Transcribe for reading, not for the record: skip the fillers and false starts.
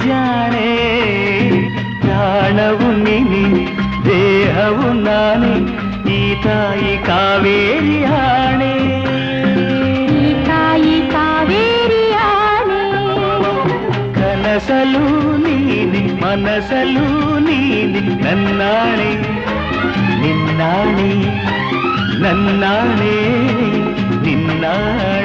ಜಾಣೆ ಪ್ರಾಣವು ನೀನೆ ದೇಹವು ನಾನೇ ಈ ತಾಯಿ ಕಾವೇರಿ ಆಣೆ ಈ ತಾಯಿ ಕಾವೇರಿ ಆಣೆ ಕನಸಲು ನೀನೆ ಮನಸಲು ನೀನೆ ನನ್ನಾಣೆ ನಿನ್ನಾಣೆ ನನ್ನಾಣೆ ನಿನ್ನಾಣೆ